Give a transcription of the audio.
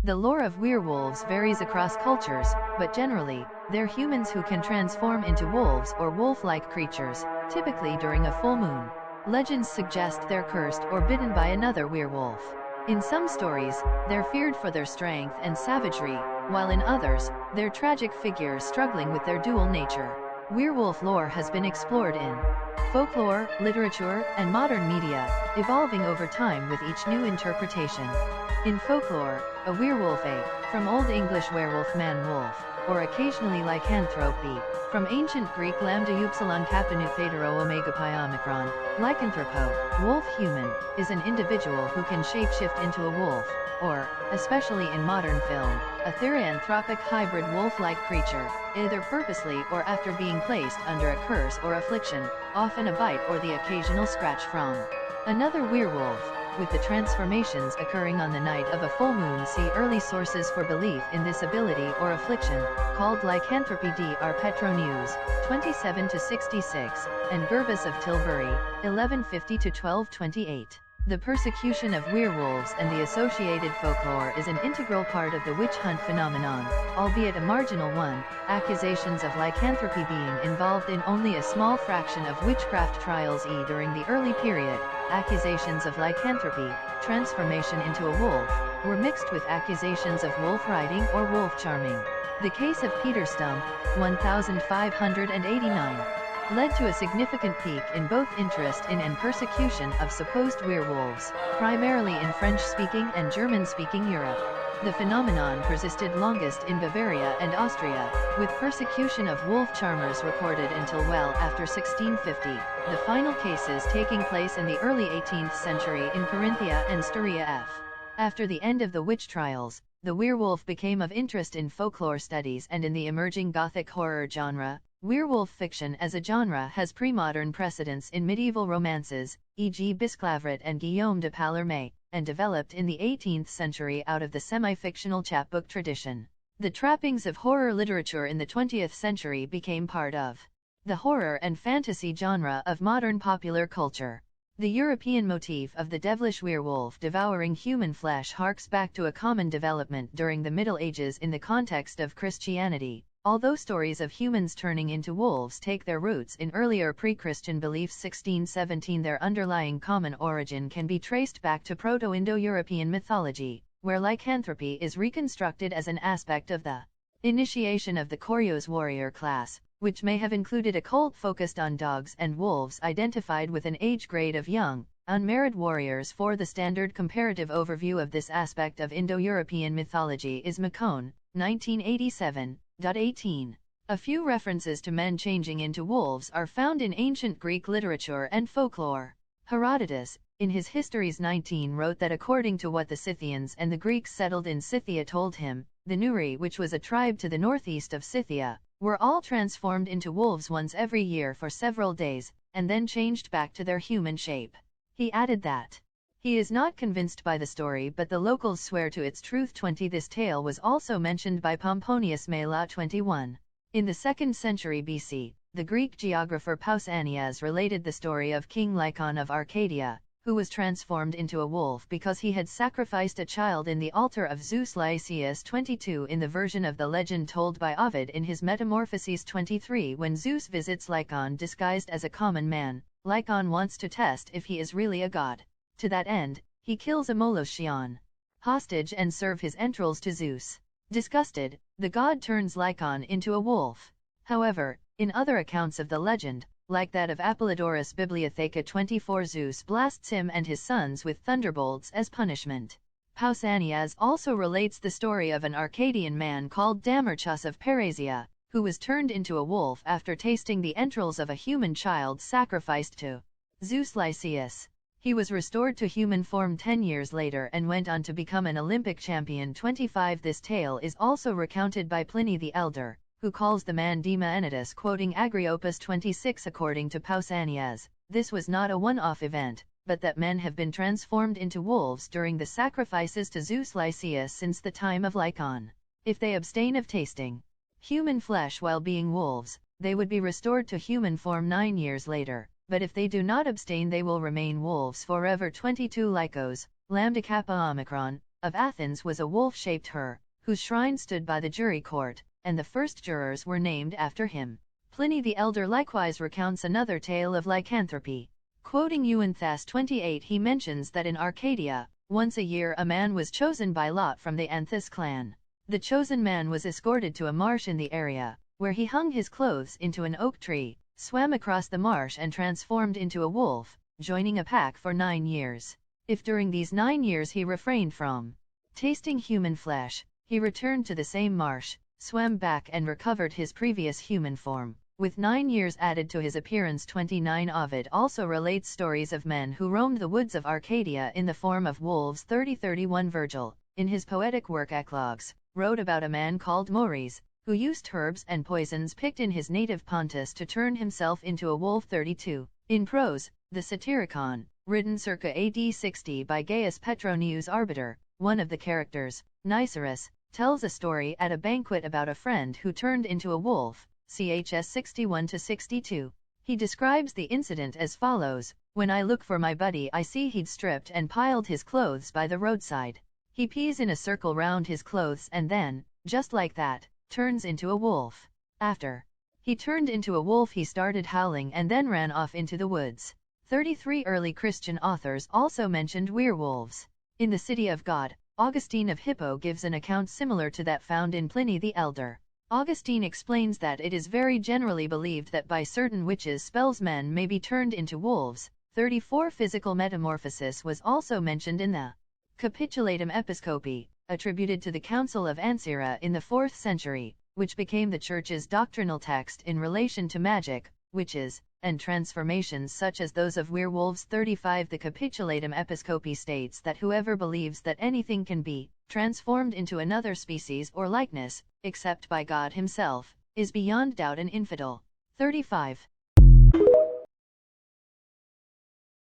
The lore of werewolves varies across cultures, but generally, they're humans who can transform into wolves or wolf-like creatures, typically during a full moon. Legends suggest they're cursed or bitten by another werewolf. In some stories, they're feared for their strength and savagery, while in others, they're tragic figures struggling with their dual nature. Werewolf lore has been explored in folklore, literature, and modern media, evolving over time with each new interpretation. In folklore, a werewolf from Old English werewolf man-wolf, or occasionally lycanthropy, from ancient Greek lambda upsilon kappa nu theta rho omega pi omicron, lycanthropo, wolf-human, is an individual who can shapeshift into a wolf, or, especially in modern film, a therianthropic hybrid wolf-like creature, either purposely or after being placed under a curse or affliction, often a bite or the occasional scratch from another werewolf. With the transformations occurring on the night of a full moon, see early sources for belief in this ability or affliction, called lycanthropy dr. Petronius, 27-66, and Gervase of Tilbury, 1150-1228. The persecution of werewolves and the associated folklore is an integral part of the witch hunt phenomenon, albeit a marginal one, accusations of lycanthropy being involved in only a small fraction of witchcraft trials. During the early period, accusations of lycanthropy, transformation into a wolf, were mixed with accusations of wolf riding or wolf charming. The case of Peter Stump, 1589, led to a significant peak in both interest in and persecution of supposed werewolves, primarily in French-speaking and German-speaking Europe. The phenomenon persisted longest in Bavaria and Austria, with persecution of wolf charmers recorded until well after 1650, the final cases taking place in the early 18th century in Carinthia and Styria. After the end of the witch trials, the werewolf became of interest in folklore studies and in the emerging Gothic horror genre. Werewolf fiction as a genre has pre-modern precedents in medieval romances, e.g. Bisclavret and Guillaume de Palerme, and developed in the 18th century out of the semi-fictional chapbook tradition. The trappings of horror literature in the 20th century became part of the horror and fantasy genre of modern popular culture. The European motif of the devilish werewolf devouring human flesh harks back to a common development during the Middle Ages in the context of Christianity. Although stories of humans turning into wolves take their roots in earlier pre-Christian beliefs 1617, their underlying common origin can be traced back to Proto-Indo-European mythology, where lycanthropy is reconstructed as an aspect of the initiation of the Koryos warrior class, which may have included a cult focused on dogs and wolves identified with an age grade of young, unmarried warriors. For the standard comparative overview of this aspect of Indo-European mythology is McCone, 1987. 18. A few references to men changing into wolves are found in ancient Greek literature and folklore. Herodotus, in his Histories 19, wrote that according to what the Scythians and the Greeks settled in Scythia told him, the Neuri, which was a tribe to the northeast of Scythia, were all transformed into wolves once every year for several days, and then changed back to their human shape. He added that he is not convinced by the story, but the locals swear to its truth. 20. This tale was also mentioned by Pomponius Mela 21. In the 2nd century BC, the Greek geographer Pausanias related the story of King Lycon of Arcadia, who was transformed into a wolf because he had sacrificed a child in the altar of Zeus. Lysias 22. In the version of the legend told by Ovid in his Metamorphoses 23, when Zeus visits Lycon disguised as a common man, Lycon wants to test if he is really a god. To that end, he kills a Molossian hostage and serves his entrails to Zeus. Disgusted, the god turns Lycon into a wolf. However, in other accounts of the legend, like that of Apollodorus Bibliotheca 24, Zeus blasts him and his sons with thunderbolts as punishment. Pausanias also relates the story of an Arcadian man called Damarchus of Parasia, who was turned into a wolf after tasting the entrails of a human child sacrificed to Zeus. Lysias. He was restored to human form 10 years later and went on to become an Olympic champion. 25. This tale is also recounted by Pliny the Elder, who calls the man Demaenitus, quoting Agriopus 26. According to Pausanias, this was not a one-off event, but that men have been transformed into wolves during the sacrifices to Zeus. Lysias since the time of Lycon. If they abstain of tasting human flesh while being wolves, they would be restored to human form 9 years later. But if they do not abstain, they will remain wolves forever. 22. Lycos, lambda kappa omicron, of Athens was a wolf-shaped her, whose shrine stood by the jury court, and the first jurors were named after him. Pliny the Elder likewise recounts another tale of lycanthropy. Quoting Euanthes 28, he mentions that in Arcadia, once a year a man was chosen by lot from the Anthus clan. The chosen man was escorted to a marsh in the area, where he hung his clothes into an oak tree, swam across the marsh and transformed into a wolf, joining a pack for 9 years. If during these 9 years he refrained from tasting human flesh, he returned to the same marsh, swam back and recovered his previous human form. With 9 years added to his appearance. 29 Ovid also relates stories of men who roamed the woods of Arcadia in the form of wolves. 30-31 Virgil, in his poetic work Eclogues, wrote about a man called Mores, who used herbs and poisons picked in his native Pontus to turn himself into a wolf. 32. In prose, the Satyricon, written circa AD 60 by Gaius Petronius Arbiter, one of the characters, Nicerus, tells a story at a banquet about a friend who turned into a wolf. Chs 61-62. He describes the incident as follows: "When I look for my buddy, I see he'd stripped and piled his clothes by the roadside. He pees in a circle round his clothes and then, just like that, turns into a wolf. After he turned into a wolf, he started howling and then ran off into the woods." 33 Early Christian authors also mentioned werewolves. In the City of God, Augustine of Hippo gives an account similar to that found in Pliny the Elder. Augustine explains that it is very generally believed that by certain witches' spells men may be turned into wolves. 34 Physical metamorphosis was also mentioned in the Capitulatum Episcopi, attributed to the Council of Ancyra in the 4th century, which became the Church's doctrinal text in relation to magic, witches, and transformations such as those of werewolves. 35 The Capitulatum Episcopi states that whoever believes that anything can be transformed into another species or likeness, except by God himself, is beyond doubt an infidel. 35.